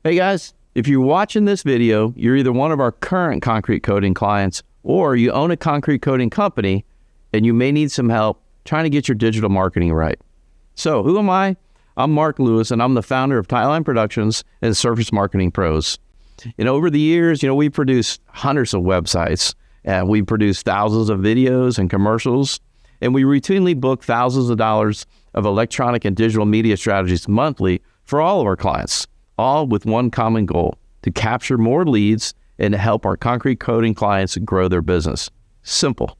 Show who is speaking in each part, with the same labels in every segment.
Speaker 1: Hey guys, if you're watching this video, you're either one of our current concrete coating clients or you own a concrete coating company and you may need some help trying to get your digital marketing right. So who am I? I'm Mark Lewis and I'm the founder of Tightline Productions and Surface Marketing Pros. And over the years, we produced hundreds of websites and we produced thousands of videos and commercials, and we routinely book thousands of dollars of electronic and digital media strategies monthly for all of our clients, all with one common goal: to capture more leads and to help our concrete coating clients grow their business. Simple.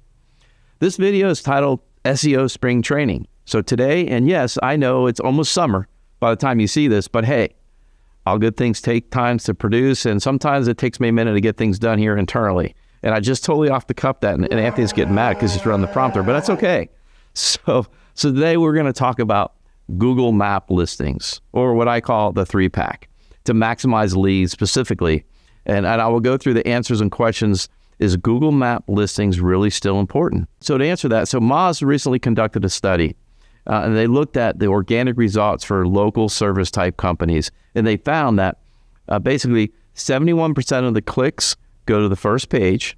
Speaker 1: This video is titled SEO Spring Training. So today, and yes, I know it's almost summer by the time you see this, but hey, all good things take time to produce, and sometimes it takes me a minute to get things done here internally. And I just totally off the cuff that, and Anthony's getting mad because he's running the prompter, but that's okay. So today we're going to talk about Google Map listings, or what I call the 3-pack, to maximize leads specifically. And I will go through the answers and questions. Is Google Map listings really still important? So to answer that, Moz recently conducted a study, and they looked at the organic results for local service type companies. And they found that basically 71% of the clicks go to the first page.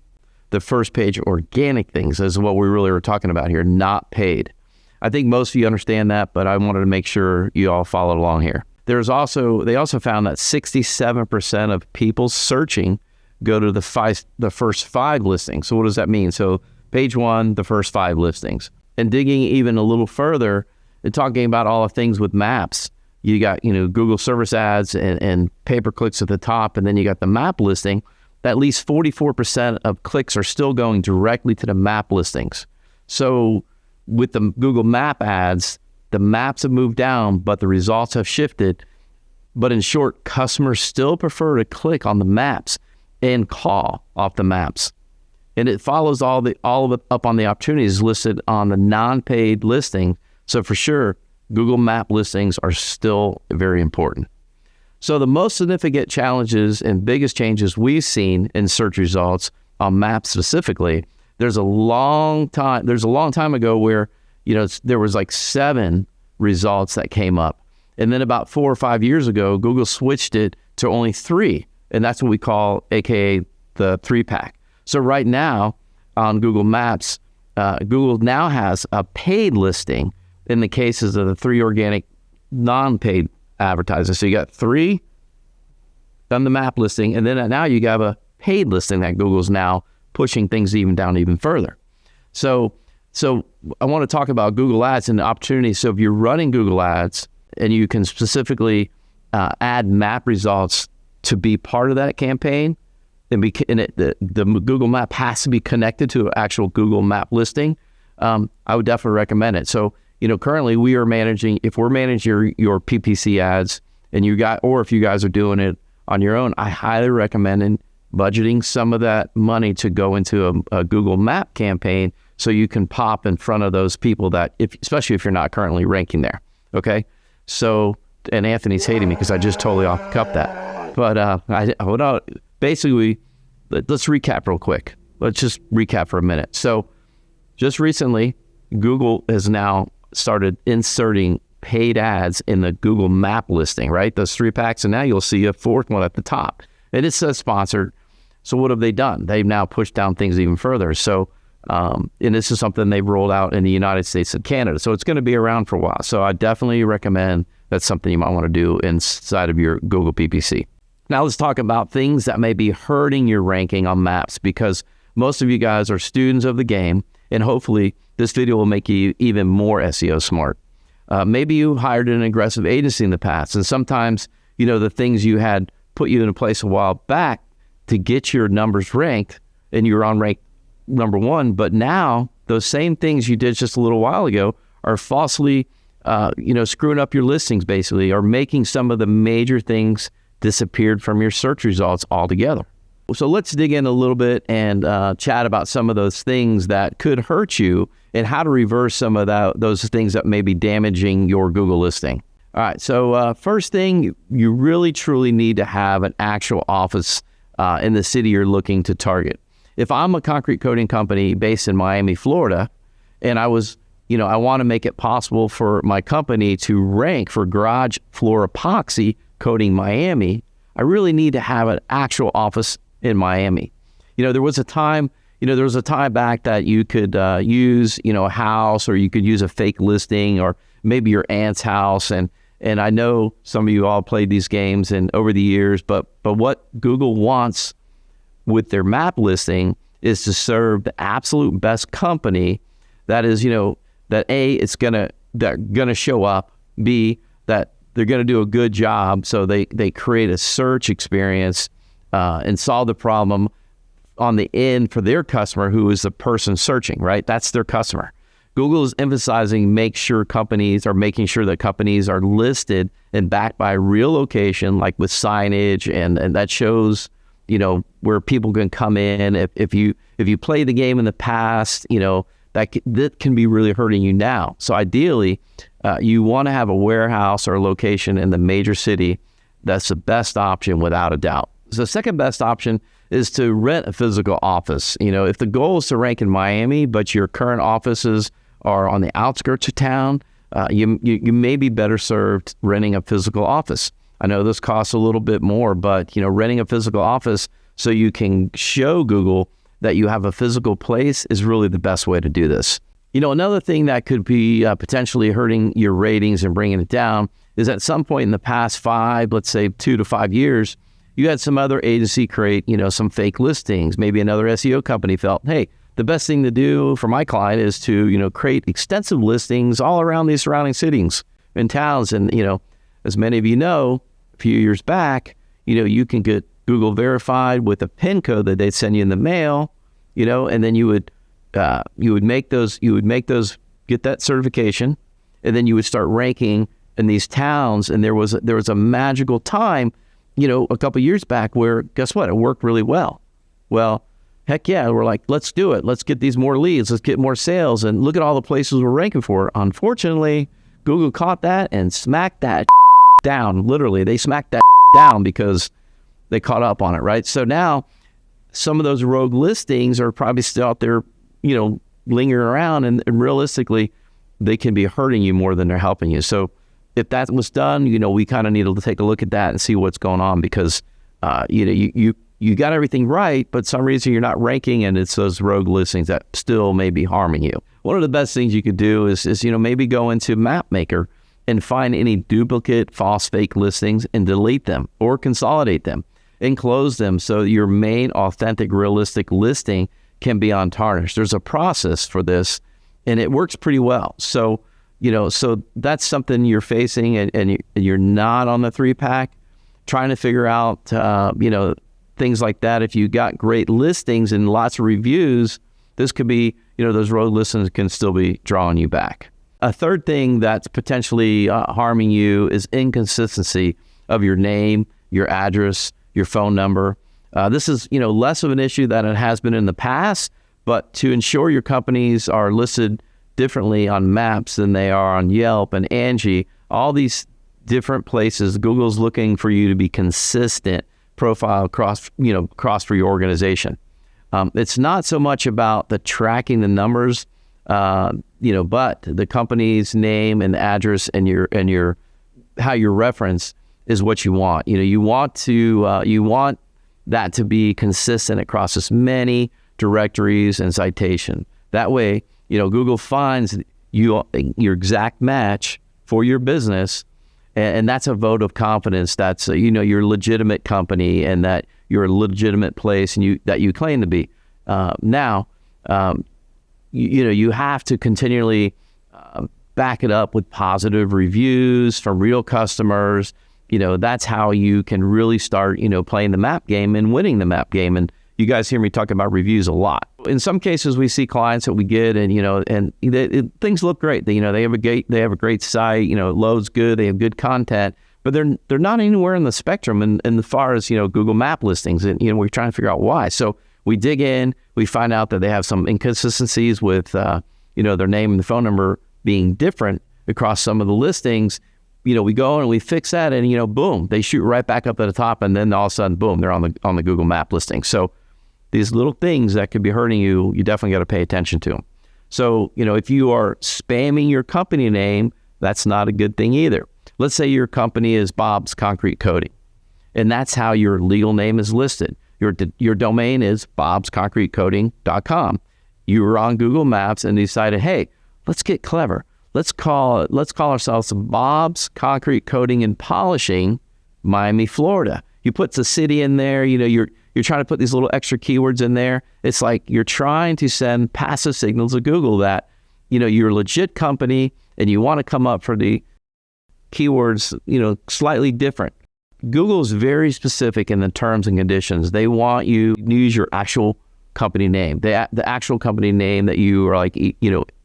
Speaker 1: The first page organic things is what we really are talking about here, not paid. I think most of you understand that, but I wanted to make sure you all followed along here. They also found that 67% of people searching go to the first 5 listings. So what does that mean? So page 1, the first 5 listings. And digging even a little further and talking about all the things with maps, you got, Google service ads and pay-per-clicks at the top, and then you got the map listing. At least 44% of clicks are still going directly to the map listings. So with the Google Map ads, the maps have moved down, but the results have shifted. But in short, customers still prefer to click on the maps and call off the maps. And it follows all of it up on the opportunities listed on the non-paid listing. So for sure, Google Map listings are still very important. So the most significant challenges and biggest changes we've seen in search results on maps specifically, there's a long time ago where, there was like 7 results that came up. And then about 4 or 5 years ago, Google switched it to only 3. And that's what we call, AKA the 3-pack. So right now on Google Maps, Google now has a paid listing in the cases of the 3 organic non-paid advertisers. So you got 3 on the map listing, and then now you have a paid listing that Google's now pushing things even further. So I want to talk about Google Ads and the opportunities. So if you're running Google Ads and you can specifically add map results to be part of that campaign, and the Google Map has to be connected to an actual Google Map listing, I would definitely recommend it. So, currently if we're managing your PPC ads or if you guys are doing it on your own, I highly recommend budgeting some of that money to go into a Google Map campaign so you can pop in front of those people especially if you're not currently ranking there. Okay. So, and Anthony's hating me because I just totally off-cupped that. But basically, let's recap real quick. Let's just recap for a minute. So just recently, Google has now started inserting paid ads in the Google Map listing, right? Those 3-packs, and now you'll see a 4th one at the top. And it says sponsored. So what have they done? They've now pushed down things even further. So, and this is something they've rolled out in the United States and Canada. So it's going to be around for a while. So I definitely recommend that's something you might want to do inside of your Google PPC. Now let's talk about things that may be hurting your ranking on maps, because most of you guys are students of the game, and hopefully this video will make you even more SEO smart. Maybe you hired an aggressive agency in the past, and sometimes, the things you had put you in a place a while back to get your numbers ranked, and you're on rank number 1, but now those same things you did just a little while ago are falsely, screwing up your listings basically, or making some of the major things disappeared from your search results altogether. So let's dig in a little bit and chat about some of those things that could hurt you and how to reverse some of those things that may be damaging your Google listing. All right, so first thing, you really truly need to have an actual office in the city you're looking to target. If I'm a concrete coating company based in Miami, Florida, and I want to make it possible for my company to rank for garage floor epoxy coating Miami, I really need to have an actual office in Miami. There was a time back that you could use, a house, or you could use a fake listing, or maybe your aunt's house. And I know some of you all played these games and over the years, but what Google wants with their map listing is to serve the absolute best company that is, that A, it's gonna show up, B, that they're gonna do a good job, so they create a search experience and solve the problem on the end for their customer, who is the person searching, right? That's their customer. Google is emphasizing making sure that companies are listed and backed by a real location, like with signage, and that shows, where people can come in. If you played the game in the past, that can be really hurting you now. So ideally, you want to have a warehouse or a location in the major city. That's the best option without a doubt. So the second best option is to rent a physical office. If the goal is to rank in Miami, but your current offices are on the outskirts of town, you may be better served renting a physical office. I know this costs a little bit more, but renting a physical office so you can show Google that you have a physical place is really the best way to do this. Another thing that could be potentially hurting your ratings and bringing it down is at some point in the past 2 to 5 years, you had some other agency create, some fake listings. Maybe another SEO company felt, hey, the best thing to do for my client is to, create extensive listings all around these surrounding cities and towns. And, as many of you know, a few years back, you can get Google verified with a PIN code that they'd send you in the mail, and then you would make those, get that certification, and then you would start ranking in these towns. And there was a magical time, a couple of years back where, guess what? It worked really well. Well, heck yeah, we're like, let's do it. Let's get these more leads. Let's get more sales. And look at all the places we're ranking for. Unfortunately, Google caught that and smacked that down. Literally, they smacked that down because they caught up on it, right? So now some of those rogue listings are probably still out there, lingering around, and realistically, they can be hurting you more than they're helping you. So if that was done, we kind of need to take a look at that and see what's going on, because, you got everything right, but some reason you're not ranking, and it's those rogue listings that still may be harming you. One of the best things you could do is maybe go into MapMaker and find any duplicate, false, fake listings and delete them or consolidate them and close them so your main authentic, realistic listing can be untarnished. There's a process for this, and it works pretty well. So, so that's something you're facing, and you're not on the 3-pack, trying to figure out, things like that. If you got great listings and lots of reviews, this could be, those rogue listings can still be drawing you back. A third thing that's potentially harming you is inconsistency of your name, your address, your phone number. This is, less of an issue than it has been in the past, but to ensure your companies are listed differently on maps than they are on Yelp and Angie, all these different places, Google's looking for you to be consistent profile across for your organization. It's not so much about the tracking the numbers, but the company's name and address and your how you're referenced is what you want. You want that to be consistent across as many directories and citation. That way, Google finds your exact match for your business, and that's a vote of confidence. That's your legitimate company, and that you're a legitimate place, and that you claim to be. Now, you have to continually back it up with positive reviews from real customers. That's how you can really start, playing the map game and winning the map game. And you guys hear me talk about reviews a lot. In some cases, we see clients that we get, and things look great. They have a great site. It loads good. They have good content, but they're not anywhere in the spectrum. And as far as Google Map listings, and we're trying to figure out why. So we dig in. We find out that they have some inconsistencies with their name and the phone number being different across some of the listings. We go and we fix that, and boom, they shoot right back up at the top, and then all of a sudden, boom, they're on the Google Map listing. So these little things that could be hurting you, you definitely got to pay attention to them. So, if you are spamming your company name, that's not a good thing either. Let's say your company is Bob's Concrete Coating, And that's how your legal name is listed. Your domain is bobsconcretecoating.com. You were on Google Maps and decided, hey, let's get clever. Let's call ourselves Bob's Concrete Coating and Polishing, Miami, Florida. You put the city in there, you're trying to put these little extra keywords in there. It's like you're trying to send passive signals to Google that, you're a legit company and you want to come up for the keywords, slightly different. Google is very specific in the terms and conditions. They want you to use your actual company name, the actual company name that you are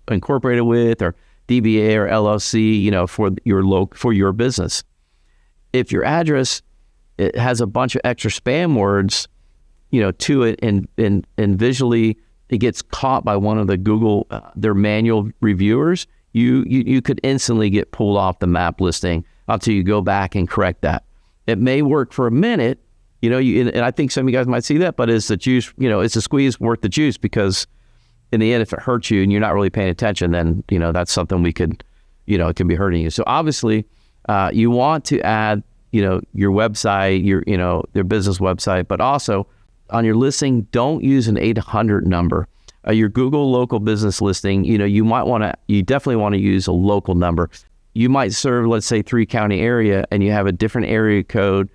Speaker 1: incorporated with, or DBA or LLC, for your business. If your address, it has a bunch of extra spam words, to it, and visually it gets caught by one of the Google, their manual reviewers, you could instantly get pulled off the map listing until you go back and correct that. It may work for a minute, and I think some of you guys might see that, but it's the juice, it's a squeeze worth the juice, because in the end, if it hurts you and you're not really paying attention, then, that's something we could, it can be hurting you. So obviously, you want to add, your website, their business website, but also on your listing, don't use an 800 number. Your Google local business listing, you definitely want to use a local number. You might serve, let's say, 3-county area, and you have a different area code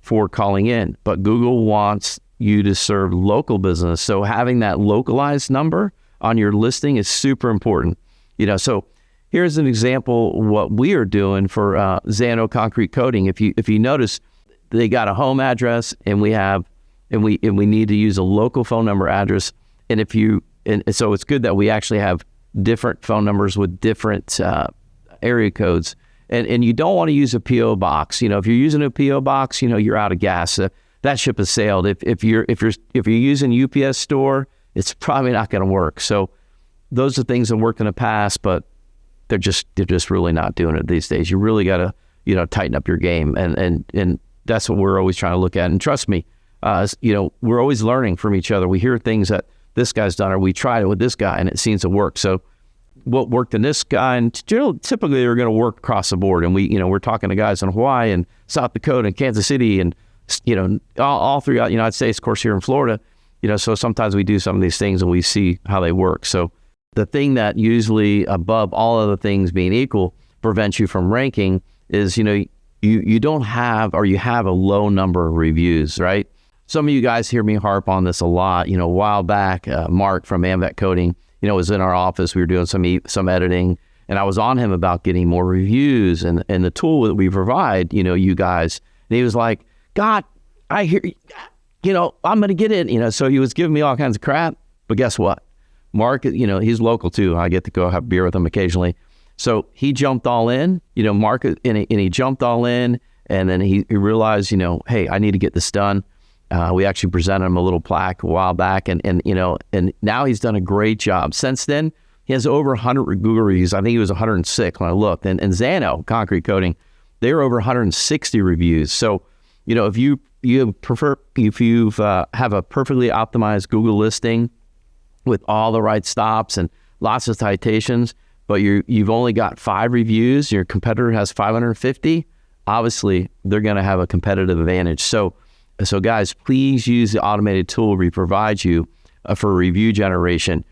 Speaker 1: for calling in, but Google wants you to serve local business. So having that localized number on your listing is super important. So here's an example what we are doing for Zano Concrete Coating. If you notice, they got a home address, and we need to use a local phone number address. And so it's good that we actually have different phone numbers with different area codes. And you don't want to use a PO box. If you're using a PO box, you're out of gas. That ship has sailed. If you're using UPS store, it's probably not going to work. So those are things that worked in the past, but they're just really not doing it these days. You really got to tighten up your game, and that's what we're always trying to look at. And trust me, we're always learning from each other. We hear things that this guy's done, or we tried it with this guy and it seems to work. So what worked in this guy, and typically they're going to work across the board. And we're talking to guys in Hawaii and South Dakota and Kansas City and all throughout the United States, of course, here in Florida. So sometimes we do some of these things and we see how they work. So the thing that usually, above all other things being equal, prevents you from ranking is you don't have, or you have a low number of reviews, right? Some of you guys hear me harp on this a lot. A while back, Mark from Amvet Coating, was in our office. We were doing some editing, and I was on him about getting more reviews and the tool that we provide, you guys. And he was like, God, I hear, I'm going to get it. So he was giving me all kinds of crap. But guess what? Mark, he's local too. I get to go have beer with him occasionally. So he jumped all in, Mark, and he jumped all in. And then he realized, hey, I need to get this done. We actually presented him a little plaque a while back, and now he's done a great job. Since then, he has over 100 Google reviews. I think he was 106 when I looked. And Zano Concrete Coating, they were over 160 reviews. So, if you have a perfectly optimized Google listing with all the right stops and lots of citations, but you've only got 5 reviews, your competitor has 550, obviously they're going to have a competitive advantage. So guys, please use the automated tool we provide you for review generation.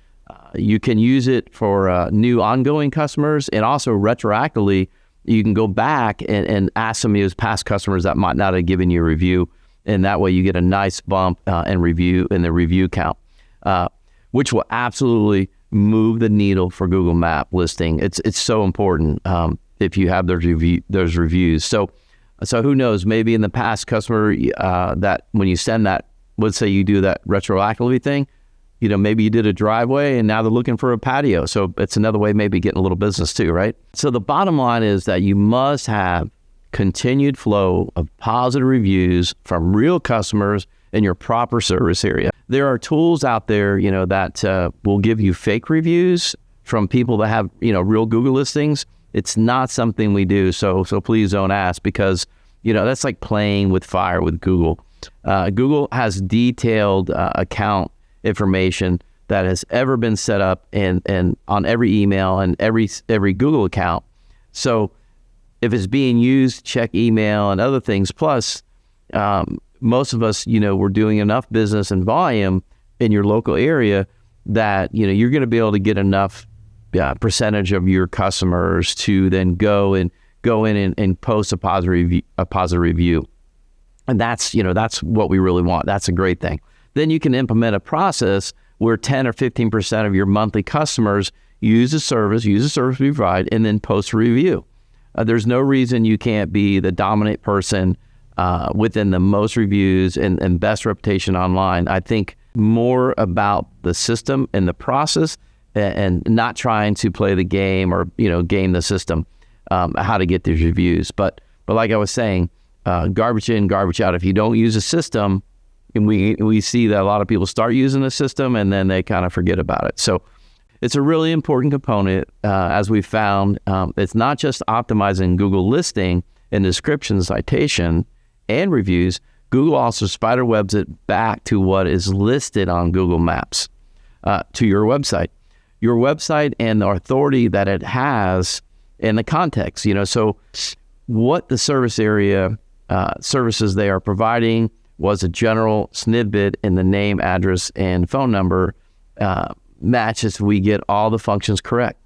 Speaker 1: You can use it for new ongoing customers, and also retroactively, you can go back and ask some of those past customers that might not have given you a review, and that way you get a nice bump in the review count, which will absolutely move the needle for Google Map listing. It's so important if you have those reviews. So who knows, maybe in the past customer that when you send that, let's say you do that retroactively thing, maybe you did a driveway and now they're looking for a patio. So it's another way maybe getting a little business too, right? So the bottom line is that you must have continued flow of positive reviews from real customers in your proper service area. There are tools out there, that will give you fake reviews from people that have, real Google listings. It's not something we do, so please don't ask, because that's like playing with fire with Google. Google has detailed account information that has ever been set up and on every email and every Google account. So if it's being used, check email and other things. Plus, most of us, we're doing enough business and volume in your local area that, you're going to be able to get enough percentage of your customers to then go in and post a positive review. And that's what we really want. That's a great thing. Then you can implement a process where 10 or 15% of your monthly customers use the service we provide, and then post a review. There's no reason you can't be the dominant person within the most reviews and best reputation online. I think more about the system and the process, and not trying to play the game or game the system, how to get these reviews. But like I was saying, garbage in, garbage out. If you don't use a system, and we see that a lot of people start using the system and then they kind of forget about it. So it's a really important component, as we found. It's not just optimizing Google listing and description, citation, and reviews. Google also spiderwebs it back to what is listed on Google Maps, to your website. Your website and the authority that it has in the context. So what the service area services they are providing was a general snippet in the name, address, and phone number matches. We get all the functions correct.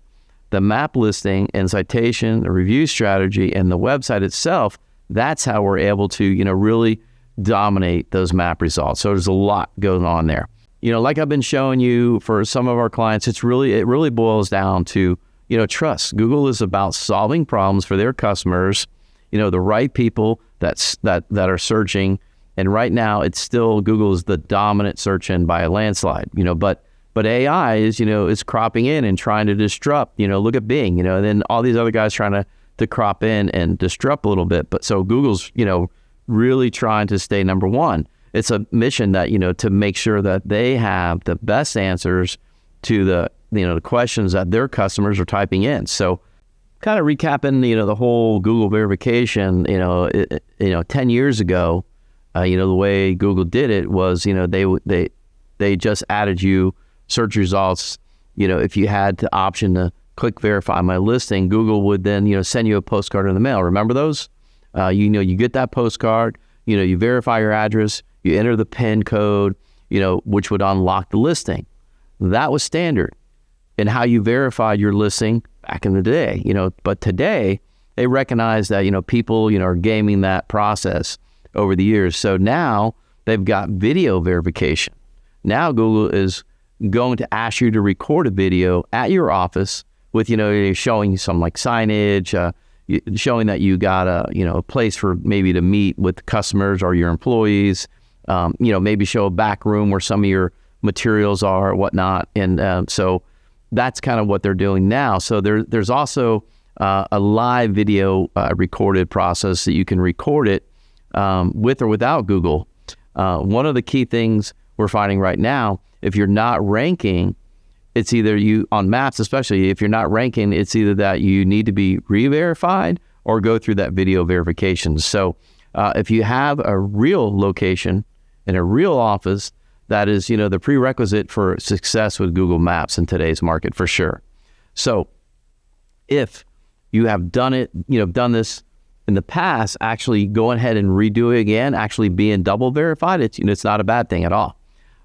Speaker 1: The map listing and citation, the review strategy, and the website itself, that's how we're able to, really dominate those map results. So there's a lot going on there. Like I've been showing you for some of our clients, it really boils down to, trust. Google is about solving problems for their customers, the right people that are searching. And right now, it's still Google is the dominant search engine by a landslide. But AI is cropping in and trying to disrupt. Look at Bing. And then all these other guys trying to crop in and disrupt a little bit. But so Google's really trying to stay number one. It's a mission that to make sure that they have the best answers to the questions that their customers are typing in. So kind of recapping the whole Google verification. 10 years ago. The way Google did it was, they just added you search results. If you had the option to click verify my listing, Google would then, send you a postcard in the mail. Remember those? You get that postcard, you verify your address, you enter the PIN code, which would unlock the listing. That was standard in how you verified your listing back in the day, but today they recognize that, people, are gaming that process over the years. So now they've got video verification. Now Google is going to ask you to record a video at your office with, showing some like signage, showing that you got a place for maybe to meet with customers or your employees, maybe show a back room where some of your materials are or whatnot. And so that's kind of what they're doing now. So there's also a live video recorded process that you can record it with or without Google. One of the key things we're finding right now, if you're not ranking, it's either you on maps, especially if you're not ranking, it's either that you need to be re-verified or go through that video verification. So if you have a real location in a real office, that is, the prerequisite for success with Google Maps in today's market for sure. So if you have done this in the past, actually go ahead and redo it again, actually being double verified, it's not a bad thing at all.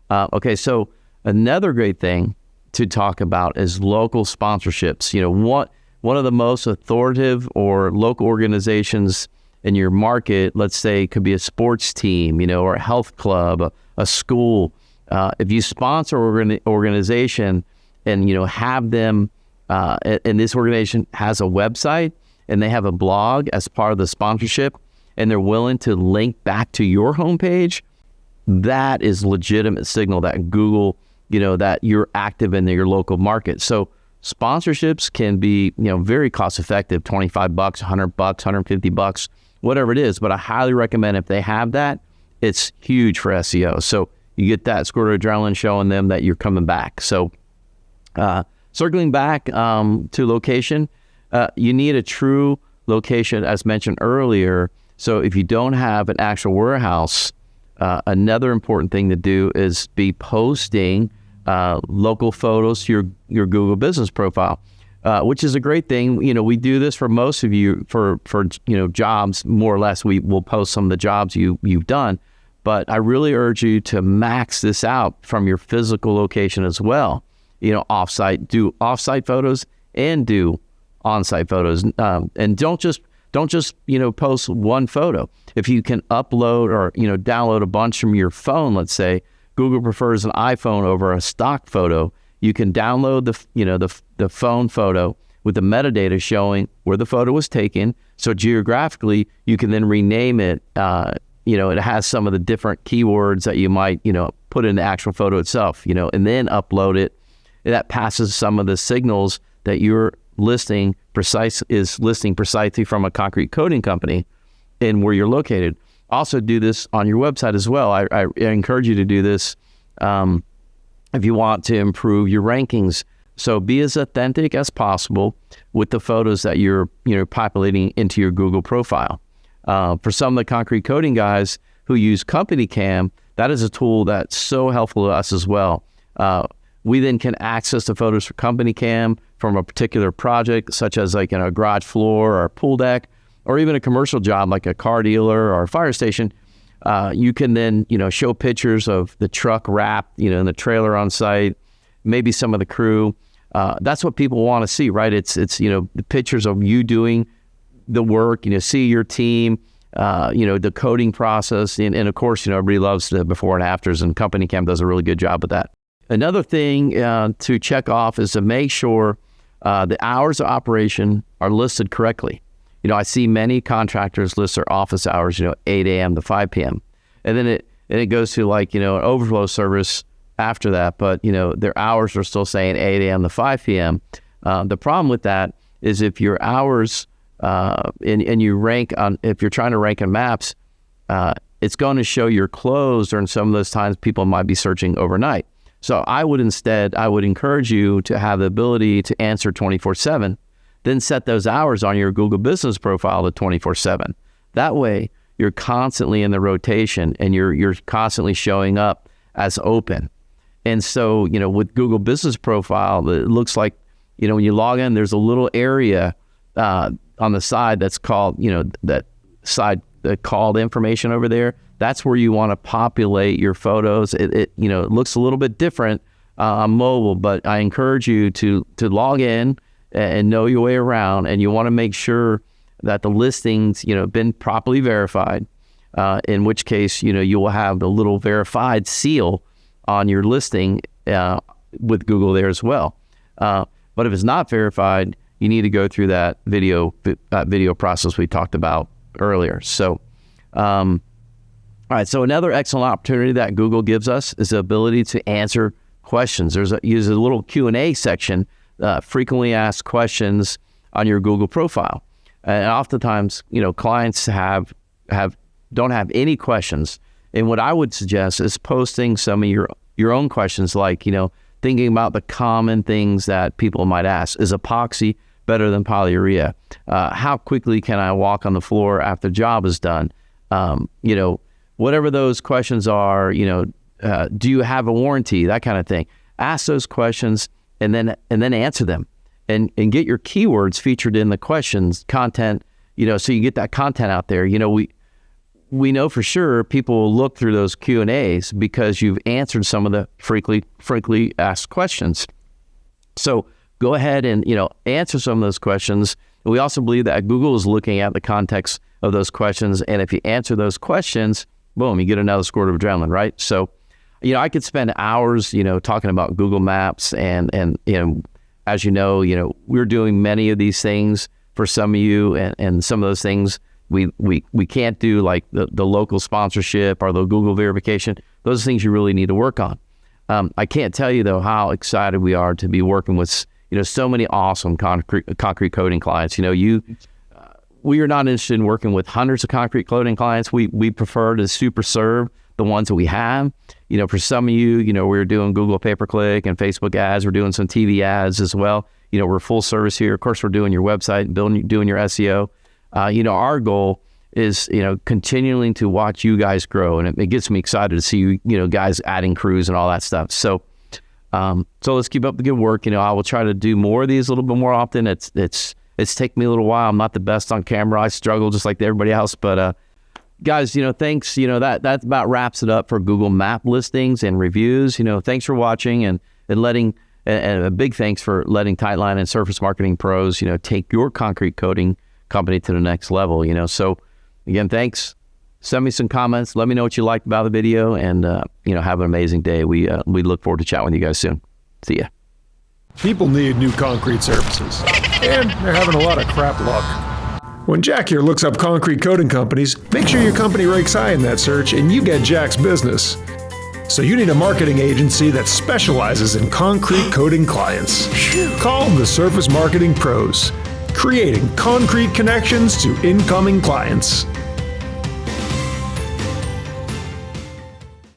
Speaker 1: Okay, so another great thing to talk about is local sponsorships. One of the most authoritative or local organizations in your market, let's say, could be a sports team, or a health club, a school. If you sponsor an organization and, have them, and this organization has a website and they have a blog as part of the sponsorship, and they're willing to link back to your homepage, that is legitimate signal that Google, that you're active in your local market. So sponsorships can be, very cost effective, $25, $100, $150, whatever it is. But I highly recommend if they have that, it's huge for SEO. So you get that squirt of adrenaline showing them that you're coming back. So circling back to location, you need a true location, as mentioned earlier. So if you don't have an actual warehouse, another important thing to do is be posting local photos to your Google business profile. which is a great thing. We do this for most of you for jobs, more or less. We will post some of the jobs you've done, but I really urge you to max this out from your physical location as well. Offsite, do offsite photos and do on-site photos, and don't just post one photo. If you can upload or download a bunch from your phone, let's say Google prefers an iPhone over a stock photo, you can download the phone photo with the metadata showing where the photo was taken. So geographically, you can then rename it. It has some of the different keywords that you might put in the actual photo itself. And then upload it. That passes some of the signals that you're listing precisely from a concrete coating company and where you're located. Also do this on your website as well. I encourage you to do this if you want to improve your rankings. So be as authentic as possible with the photos that you're populating into your Google profile. For some of the concrete coating guys who use Company Cam, that is a tool that's so helpful to us as well. We then can access the photos for Company Cam from a particular project, such as like a garage floor or a pool deck, or even a commercial job like a car dealer or a fire station. You can then, show pictures of the truck wrapped, in the trailer on site, maybe some of the crew. That's what people want to see, right? It's the pictures of you doing the work, see your team, the coding process. And of course, everybody loves the before and afters, and Company Cam does a really good job with that. Another thing to check off is to make sure the hours of operation are listed correctly. I see many contractors list their office hours, 8 a.m. to 5 p.m. And then it goes to an overflow service after that, but their hours are still saying 8 a.m. to 5 p.m. The problem with that is if your hours and you rank on, if you're trying to rank on maps, it's going to show you're closed during some of those times people might be searching overnight. So I would encourage you to have the ability to answer 24/7, then set those hours on your Google Business profile to 24/7. That way you're constantly in the rotation and you're constantly showing up as open. And so, with Google Business Profile, it looks like, when you log in, there's a little area on the side that's called, the called information over there. That's where you want to populate your photos. It looks a little bit different on mobile, but I encourage you to log in and know your way around. And you want to make sure that the listings, been properly verified, in which case, you will have the little verified seal on your listing with Google there as well. But if it's not verified, you need to go through that video process we talked about earlier. So, all right. So another excellent opportunity that Google gives us is the ability to answer questions. There's a little Q&A section, frequently asked questions on your Google profile. And oftentimes, clients don't have any questions. And what I would suggest is posting some of your own questions, like, thinking about the common things that people might ask. Is epoxy better than polyurea? How quickly can I walk on the floor after the job is done? Whatever those questions are, do you have a warranty? That kind of thing. Ask those questions and then answer them, and get your keywords featured in the questions content, so you get that content out there. We know for sure people will look through those Q&As because you've answered some of the frequently asked questions. So go ahead and, answer some of those questions. And we also believe that Google is looking at the context of those questions. And if you answer those questions, boom, you get another squirt of adrenaline, right? So, I could spend hours, talking about Google Maps and as you know, we're doing many of these things for some of you, and some of those things we can't do, like the local sponsorship or the Google verification. Those are things you really need to work on. I can't tell you though how excited we are to be working with so many awesome concrete coating clients. We are not interested in working with hundreds of concrete coating clients. We prefer to super serve the ones that we have. For some of you, we're doing Google pay-per-click and Facebook ads. We're doing some TV ads as well. We're full service here. Of course, we're doing your website, doing your SEO. Our goal is, continuing to watch you guys grow. And it gets me excited to see you, guys adding crews and all that stuff. So So let's keep up the good work. I will try to do more of these a little bit more often. It's taken me a little while. I'm not the best on camera. I struggle just like everybody else. But guys, thanks. That about wraps it up for Google Map listings and reviews. Thanks for watching and letting, and a big thanks for letting Tightline and Surface Marketing Pros, take your concrete coating company to the next level. So again, thanks. Send me some comments. Let me know what you liked about the video, and have an amazing day. We look forward to chatting with you guys soon. See ya.
Speaker 2: People need new concrete surfaces, and they're having a lot of crap luck. When Jack here looks up concrete coating companies, make sure your company ranks high in that search and you get Jack's business. So you need a marketing agency that specializes in concrete coating clients. Call the Surface Marketing Pros, creating concrete connections to incoming clients.